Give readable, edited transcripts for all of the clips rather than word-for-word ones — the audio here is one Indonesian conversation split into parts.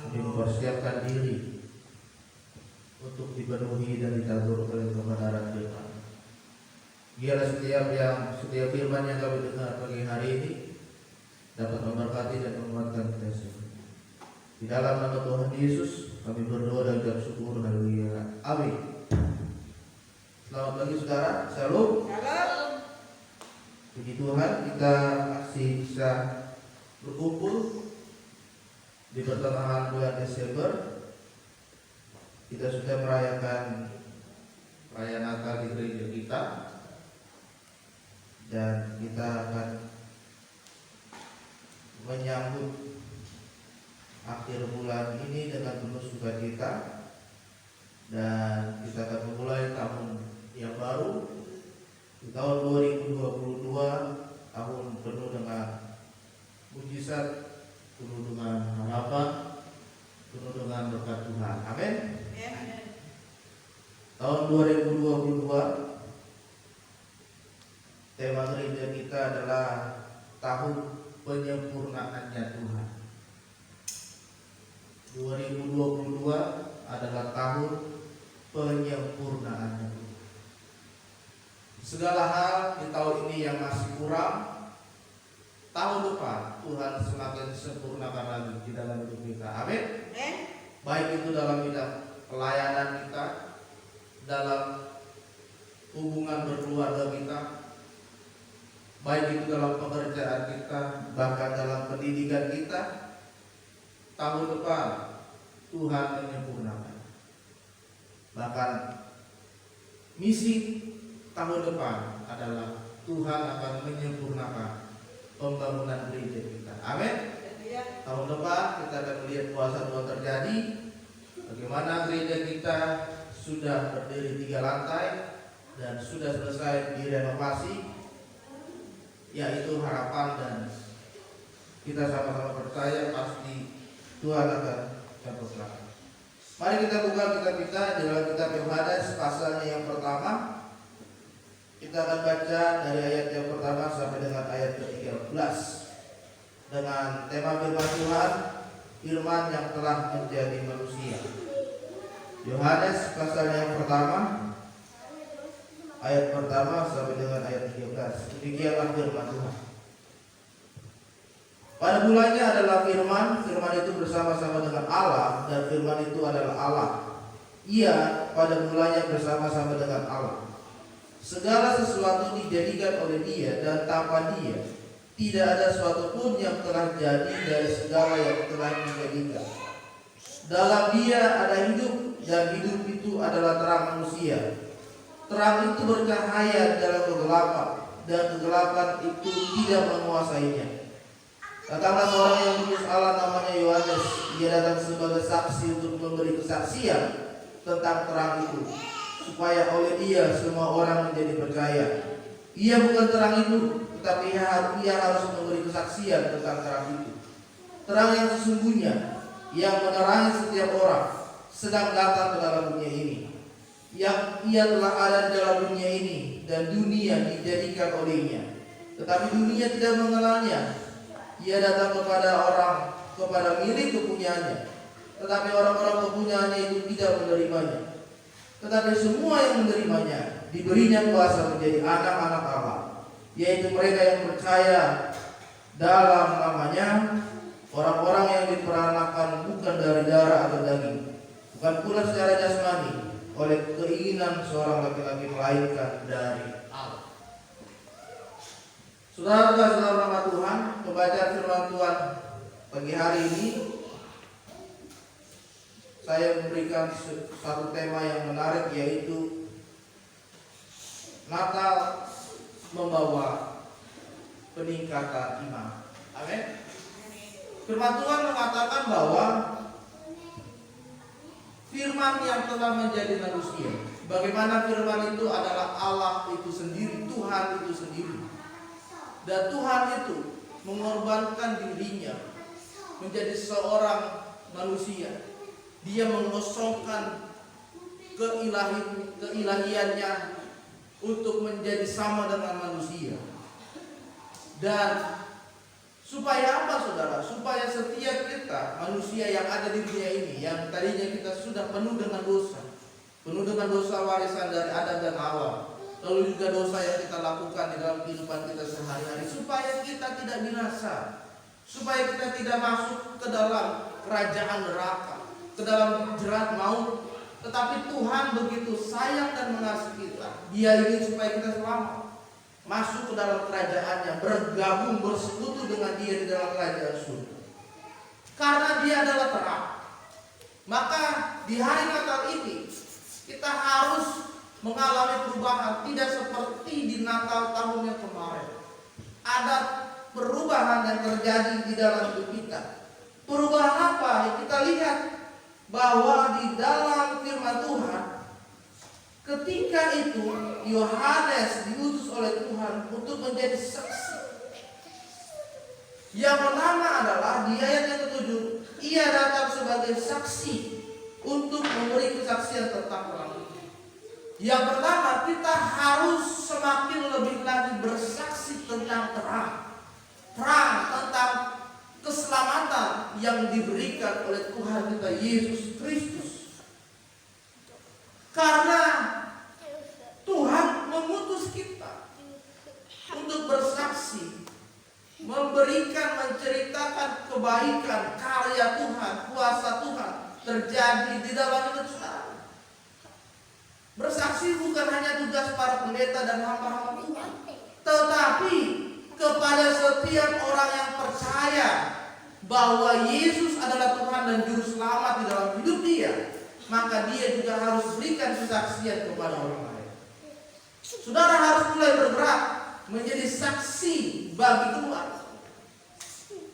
demi mempersiapkan diri untuk dipenuhi dan ditabur oleh kebenaran firman. Biarlah setiap firman yang kami dengar pagi hari ini dapat memberkati dan menguatkan kita semua. Di dalam nama Tuhan Yesus kami berdoa dan ucap syukur. Haleluya. Amin. Selamat pagi saudara. Shalom. Shalom. Puji Tuhan, kita masih bisa berkumpul di pertengahan bulan Desember. Kita sudah merayakan perayaan Natal di gereja kita, dan kita akan menyambut akhir bulan ini dengan penuh sukacita, dan kita akan memulai tahun yang baru di tahun 2022, tahun penuh dengan mujizat, penuh dengan harapan, penuh dengan berkat Tuhan. Amin. Tahun 2022, tema gereja kita adalah tahun penyempurnaannya Tuhan. 2022 adalah tahun penyempurnaannya Tuhan. Segala hal di tahun ini yang masih kurang, tahun depan Tuhan semakin sempurnakan lagi di dalam hidup kita. Amin. Baik itu dalam bidang pelayanan kita, dalam hubungan berkeluarga kita, baik itu dalam pekerjaan kita, bahkan dalam pendidikan kita. Tahun depan Tuhan menyempurnakan. Bahkan misi tahun depan adalah Tuhan akan menyempurnakan pembangunan gereja kita. Amin. Tahun depan kita akan melihat kuasa Tuhan terjadi. Bagaimana gereja kita sudah berdiri 3 lantai dan sudah selesai direnovasi, yaitu harapan, dan kita sama-sama percaya pasti Tuhan akan sempurnakan. Mari kita buka kitab kita di dalam kitab Yohanes pasalnya yang pertama. Kita akan baca dari ayat yang pertama sampai dengan ayat ke-13 dengan tema firman Tuhan, firman yang telah menjadi manusia. Yohanes pasal yang pertama, ayat pertama sampai dengan ayat 13. Demikianlah firman Tuhan. Pada mulanya adalah firman, firman itu bersama-sama dengan Allah, dan firman itu adalah Allah. Ia pada mulanya bersama-sama dengan Allah. Segala sesuatu dijadikan oleh Dia, dan tanpa Dia tidak ada sesuatu pun yang telah jadi dari segala yang telah dijadikan. Dalam Dia ada hidup, dan hidup itu adalah terang manusia. Terang itu bercahaya dalam kegelapan, dan kegelapan itu tidak menguasainya. Datanglah seorang yang kudus Allah, namanya Yohanes. Ia datang sebagai saksi untuk memberi kesaksian tentang terang itu, supaya oleh dia semua orang menjadi percaya. Ia bukan terang itu, tetapi ia harus memberi kesaksian tentang terang itu. Terang yang sesungguhnya, yang menerangi setiap orang, sedang datang ke dalam dunia ini. Yang ia telah ada di dalam dunia ini, dan dunia dijadikan olehnya, tetapi dunia tidak mengenalnya. Ia datang kepada milik kepunyaannya, tetapi orang-orang kepunyaannya itu tidak menerimanya. Tetapi semua yang menerimanya diberinya kuasa menjadi anak-anak Allah, yaitu mereka yang percaya dalam namanya, orang-orang yang diperanakan bukan dari darah atau daging, bukan pula secara jasmani oleh keinginan seorang laki-laki, melainkan dari Allah. Saudara dalam nama Tuhan, pembacaan firman Tuhan pagi hari ini saya memberikan satu tema yang menarik, yaitu Natal membawa peningkatan iman. Amin. Firman Tuhan mengatakan bahwa firman yang telah menjadi manusia, bagaimana firman itu adalah Allah itu sendiri, Tuhan itu sendiri. Dan Tuhan itu mengorbankan dirinya menjadi seorang manusia. Dia mengosongkan keilahiannya untuk menjadi sama dengan manusia. Dan Supaya apa saudara? Supaya setiap kita manusia yang ada di dunia ini, yang tadinya kita sudah penuh dengan dosa, penuh dengan dosa warisan dari Adam dan Hawa, lalu juga dosa yang kita lakukan di dalam kehidupan kita sehari-hari, supaya kita tidak binasa, supaya kita tidak masuk ke dalam kerajaan neraka, ke dalam jerat maut. Tetapi Tuhan begitu sayang dan mengasihi kita, Dia ingin supaya kita selamat, masuk ke dalam kerajaannya, bergabung, bersekutu dengan Dia di dalam kerajaan surga. Karena Dia adalah terang, maka di hari Natal ini kita harus mengalami perubahan, tidak seperti di Natal tahun yang kemarin. Ada perubahan yang terjadi di dalam hidup kita. Perubahan apa? Kita lihat bahwa di dalam firman Tuhan, ketika itu Yohanes diutus oleh Tuhan untuk menjadi saksi. Yang pertama adalah di ayat yang ke-7, ia datang sebagai saksi untuk memberi kesaksian tentang terang. Yang pertama, kita harus semakin lebih lagi bersaksi tentang terang. Terang tentang keselamatan yang diberikan oleh Tuhan kita Yesus Kristus. Karena Tuhan mengutus kita untuk bersaksi, memberikan, menceritakan kebaikan, karya Tuhan, kuasa Tuhan terjadi di dalam hidup saudara. Bersaksi bukan hanya tugas para pendeta dan hamba-hamba Tuhan, tetapi kepada setiap orang yang percaya bahwa Yesus adalah Tuhan dan Juru Selamat di dalam hidup dia, maka dia juga harus berikan kesaksian kepada orang lain. Saudara harus mulai bergerak menjadi saksi bagi Tuhan.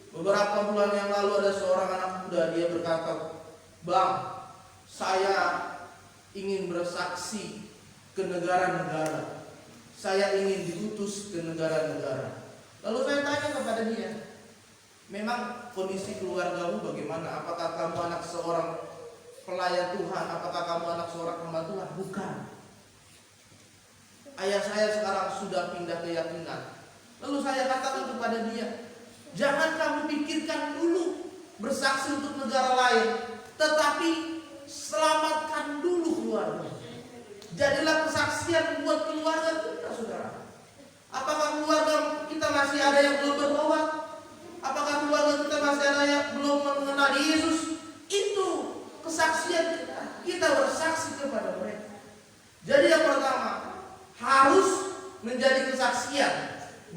Beberapa bulan yang lalu ada seorang anak muda, dia berkata, "Bang, saya ingin bersaksi ke negara-negara. Saya ingin diutus ke negara-negara." Lalu saya tanya kepada dia, "Memang kondisi keluargamu bagaimana? Apakah kamu anak seorang pelayan Tuhan? Apakah kamu anak seorang hamba Tuhan?" "Bukan. Ayah saya sekarang sudah pindah keyakinan." Lalu saya katakan kepada dia, "Jangan kamu pikirkan dulu bersaksi untuk negara lain, tetapi selamatkan dulu keluarga. Jadilah kesaksian buat keluarga kita, saudara. Apakah keluarga kita masih ada yang belum bertobat? Apakah keluarga kita masih ada yang belum mengenal Yesus? Itu kesaksian kita. Kita bersaksi kepada mereka. Jadi yang pertama, harus menjadi kesaksian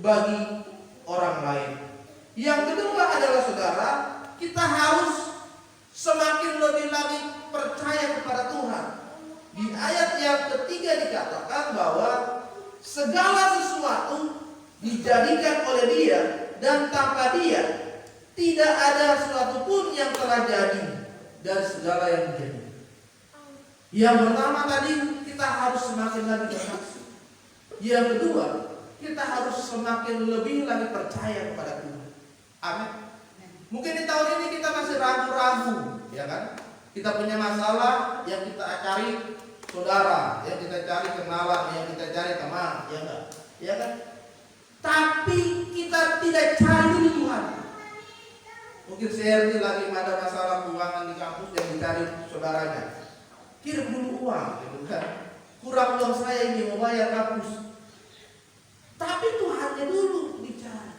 bagi orang lain. Yang kedua adalah saudara, kita harus semakin lebih lagi percaya kepada Tuhan. Di ayat yang ketiga dikatakan bahwa segala sesuatu dijadikan oleh Dia, dan tanpa Dia tidak ada sesuatu pun yang telah jadi dari segala yang menjadi. Yang pertama tadi, kita harus semakin lagi bersaksi. Yang kedua, kita harus semakin lebih lagi percaya kepada Tuhan. Amin. Mungkin di tahun ini kita masih ragu-ragu, ya kan? Kita punya masalah yang kita cari saudara, yang kita cari kenalan, yang kita cari teman, ya enggak? Ya kan? Tapi kita tidak cari dulu Tuhan. Mungkin Serdi lagi ada masalah keuangan di kampus yang dicari saudaranya. Kirim dulu uang, gitu kan? Kurang uang saya ini mau bayar kampus. Tapi Tuhannya dulu dicari.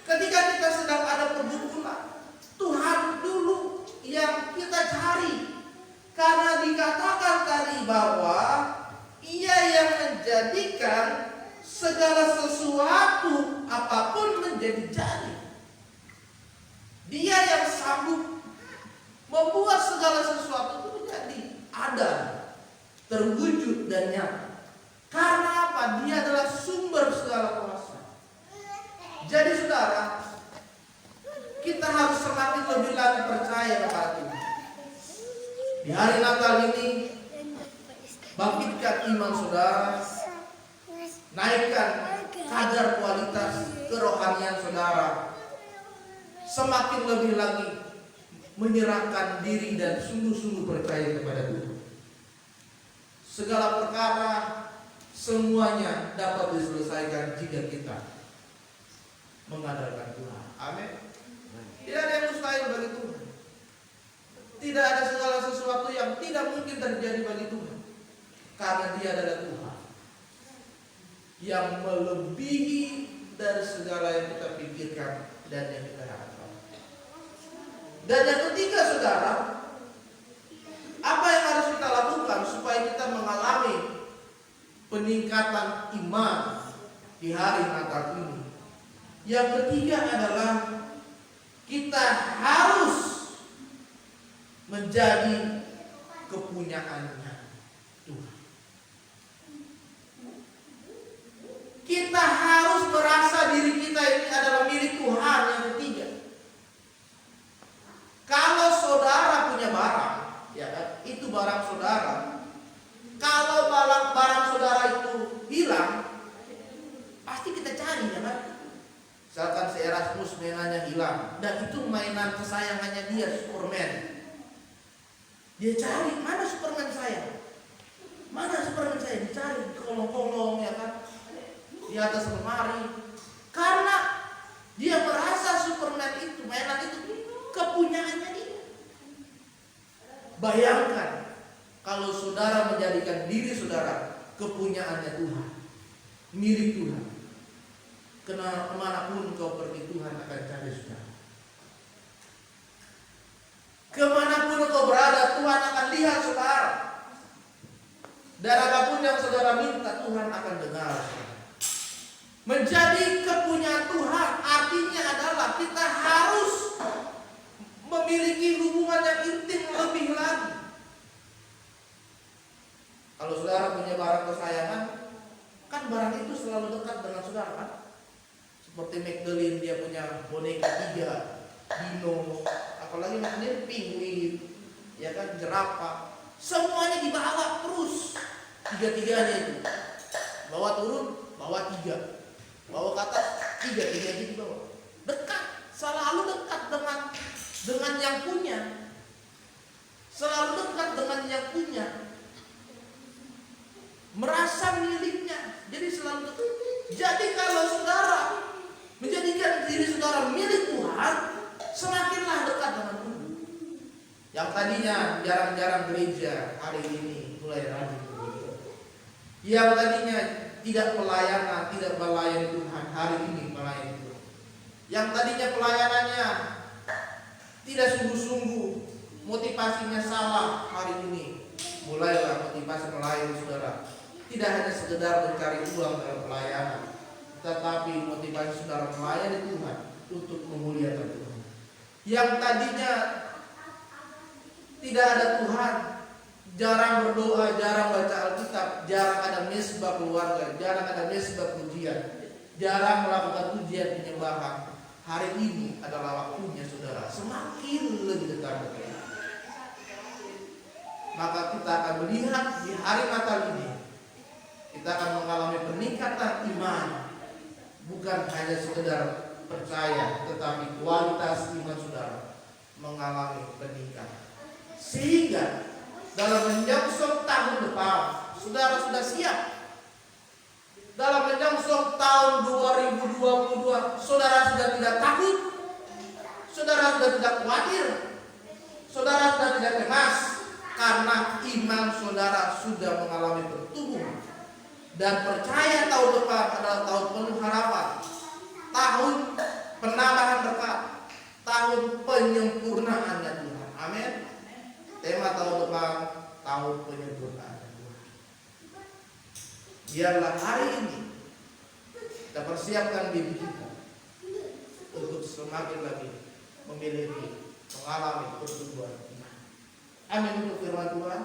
Ketika kita sedang ada pergumulan, Tuhan dulu yang kita cari. Karena dikatakan tadi bahwa Ia yang menjadikan segala sesuatu apapun menjadi jadi. Dia yang sanggup membuat segala sesuatu itu menjadi ada, terwujud dan nyata. Karena apa? Dia adalah sumber segala kuasa. Jadi saudara, kita harus semakin lebih lagi percaya kepada Tuhan. Di hari Natal ini, bangkitkan iman saudara, naikkan kadar kualitas kerohanian saudara, semakin lebih lagi menyerahkan diri dan sungguh-sungguh percaya kepada Tuhan. Segala perkara semuanya dapat diselesaikan jika kita mengandalkan Tuhan. Amin. Tidak ada yang mustahil bagi Tuhan. Tidak ada segala sesuatu yang tidak mungkin terjadi bagi Tuhan. Karena Dia adalah Tuhan yang melebihi dari segala yang kita pikirkan dan yang kita harapkan. Dan yang ketiga, saudara, apa yang harus kita lakukan supaya kita mengalami peningkatan iman di hari Natal ini? Yang ketiga adalah kita harus menjadi kepunyaannya Tuhan. Kita harus merasa diri kita ini adalah milik Tuhan. Yang ketiga, kalau saudara punya barang, ya kan, itu barang saudara. Kalau barang saudara itu hilang, pasti kita cari, ya kan? Misalkan si Erasmus mainannya hilang, dan itu mainan kesayangannya dia, Superman. Dia cari, mana Superman saya? Mana Superman saya? Dicari di kolong-kolong, ya kan? Di atas lemari. Karena dia merasa Superman itu, mainan itu kepunyaannya dia. Bayangkan kalau saudara menjadikan diri saudara kepunyaannya Tuhan, milik Tuhan. Kemanapun kau pergi, Tuhan akan cari saudara. Kemanapun kau berada, Tuhan akan lihat saudara. Dan apapun yang saudara minta, Tuhan akan dengar saudara. Menjadi kepunyaan Tuhan artinya adalah kita harus memiliki hubungan yang intim lebih lagi. Kalau saudara punya barang kesayangan, kan barang itu selalu dekat dengan saudara, kan? Seperti Magdalene, dia punya boneka 3, dino, apalagi Magdalene penguin, ya kan, jerapah, semuanya dibawa terus, tiga-tiganya itu, bawa turun, bawa 3, bawa ke atas, 3 dibawa, dekat, selalu dekat dengan yang punya, selalu dekat dengan yang punya, merasa miliknya, jadi selalu dekat. Jadi kalau saudara menjadikan diri saudara milik Tuhan, semakinlah dekat dengan Tuhan. Yang tadinya jarang-jarang gereja, hari ini mulai rajin gereja. Yang tadinya tidak pelayanan, tidak melayani Tuhan, hari ini melayani Tuhan. Yang tadinya pelayanannya tidak sungguh-sungguh, motivasinya salah, hari ini mulailah motivasi melayani saudara. Tidak hanya sekedar mencari uang dalam pelayanan, tetapi motivasi saudara melayani Tuhan untuk memuliakan Tuhan. Yang tadinya tidak ada Tuhan, jarang berdoa, jarang baca Alkitab, jarang ada mesbah keluarga, jarang ada mesbah pujian, jarang melakukan pujian penyembahan, hari ini adalah waktunya saudara semakin lebih dekat dengan Tuhan. Maka kita akan melihat di hari Natal ini, kita akan mengalami peningkatan iman. Bukan hanya sekedar percaya, tetapi kualitas iman saudara mengalami peningkatan. Sehingga dalam menyongsong tahun depan, saudara sudah siap. Dalam menyongsong tahun 2022, saudara sudah tidak takut, saudara sudah tidak khawatir, saudara sudah tidak cemas, karena iman saudara sudah mengalami pertumbuhan. Dan percaya tahun depan adalah tahun penuh harapan, tahun penambahan berkat, tahun penyempurnaannya Tuhan. Amin. Tema tahun depan, tahun penyempurnaan Tuhan. Biarlah hari ini kita persiapkan diri kita untuk semakin lagi memiliki, mengalami pertumbuhan iman. Amin. Untuk firman Tuhan.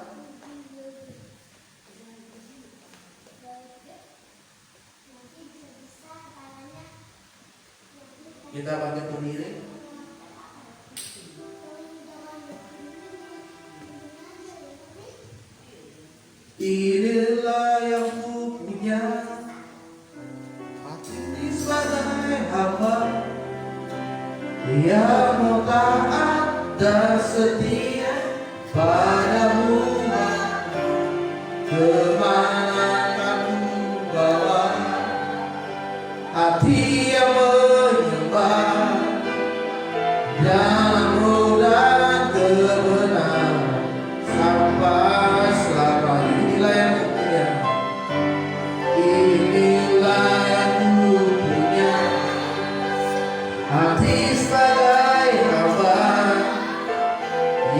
Kita bangkit berdiri. Inilah yang ku punya, hati sebagai hamba yang mau taat dan setia padamu. Kemana kamu bawa, hati yang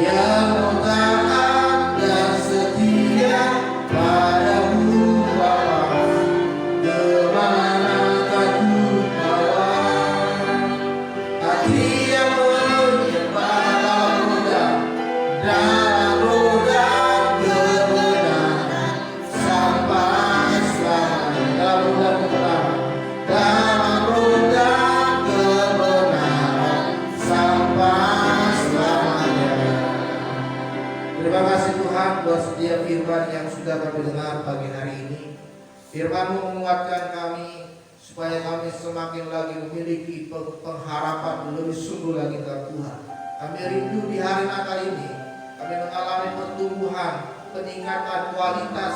yang taat dan setia padamu Bapa, kemana takut bawa. Hati yang menyembah dalam roda kebenaran sampai selamanya. Dalam roda kebenaran sampai selamanya. Terima kasih Tuhan buat setiap firman yang sudah kami dengar pagi hari ini. Firman-Mu menguatkan kami supaya kami semakin lagi memiliki pengharapan lebih sungguh lagi dalam Tuhan. Kami rindu di hari Natal ini kami mengalami pertumbuhan, peningkatan kualitas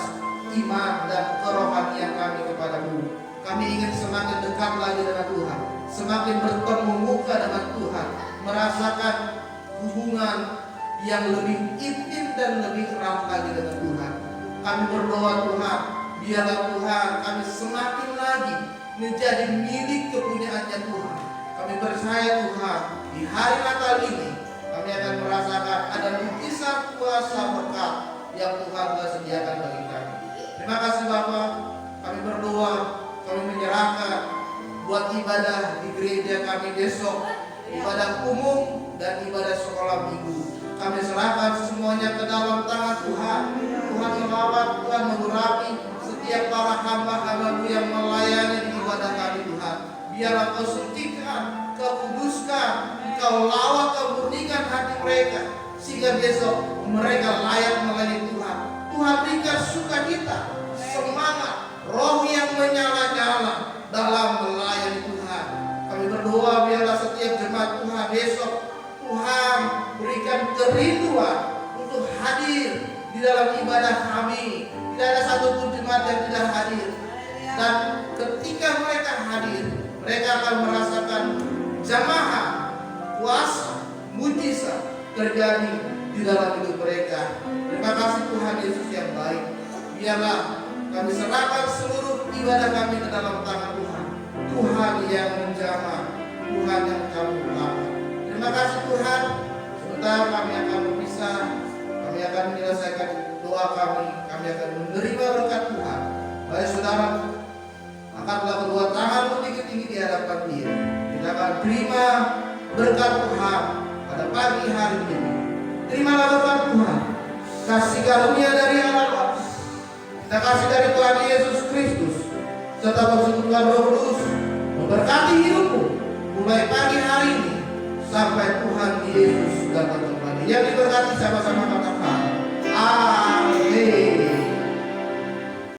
iman dan kerohanian kami kepadamu. Kami ingin semakin dekat lagi dengan Tuhan, semakin bertemu muka dengan Tuhan, merasakan hubungan yang lebih intim dan lebih erat lagi dengan Tuhan. Kami berdoa Tuhan, biarlah Tuhan kami semakin lagi menjadi milik kepunyaannya Tuhan. Kami percaya Tuhan, di hari Natal ini kami akan merasakan ada lukisan kuasa berkat yang Tuhan telah sediakan bagi kami. Terima kasih Bapa. Kami berdoa, kami menyerahkan buat ibadah di gereja kami besok, ibadah umum dan ibadah sekolah minggu. Kami serahkan semuanya ke dalam tangan Tuhan. Tuhan merawat, Tuhan mengurapi setiap para hamba-hamba-Mu yang melayani di ibadah kami Tuhan. Biarlah Kau sucikan, Kau kuduskan, Kau lawat, Kau murnikan hati mereka, sehingga besok mereka layak melayani Tuhan. Tuhan berikan sukacita, semangat, roh yang menyala-nyala dalam melayani Tuhan. Kami berdoa biarlah setiap jemaat Tuhan besok Tuhan berikan kerinduan untuk hadir di dalam ibadah kami. Tidak ada satupun jemaat yang tidak hadir. Dan ketika mereka hadir, mereka akan merasakan jamaah, kuasa, mujizat terjadi di dalam hidup mereka. Terima kasih Tuhan Yesus yang baik. Biarlah kami serahkan seluruh ibadah kami ke dalam tangan Tuhan. Tuhan yang menjamah, Tuhan yang kami ulakan. Terima kasih Tuhan. Sebentar kami akan berpisah. Kami akan menyelesaikan doa kami. Kami akan menerima berkat Tuhan. Baik saudara, angkatlah kedua tanganmu tinggi-tinggi di hadapan Dia. Kita akan terima berkat Tuhan pada pagi hari ini. Terimalah berkat Tuhan. Kasih karunia dari Allah Bapa, kita kasih dari Tuhan Yesus Kristus, serta persekutuan Roh Kudus memberkati hidupmu mulai pagi hari ini sampai Tuhan Yesus datang kembali. Yang diberkati sama-sama.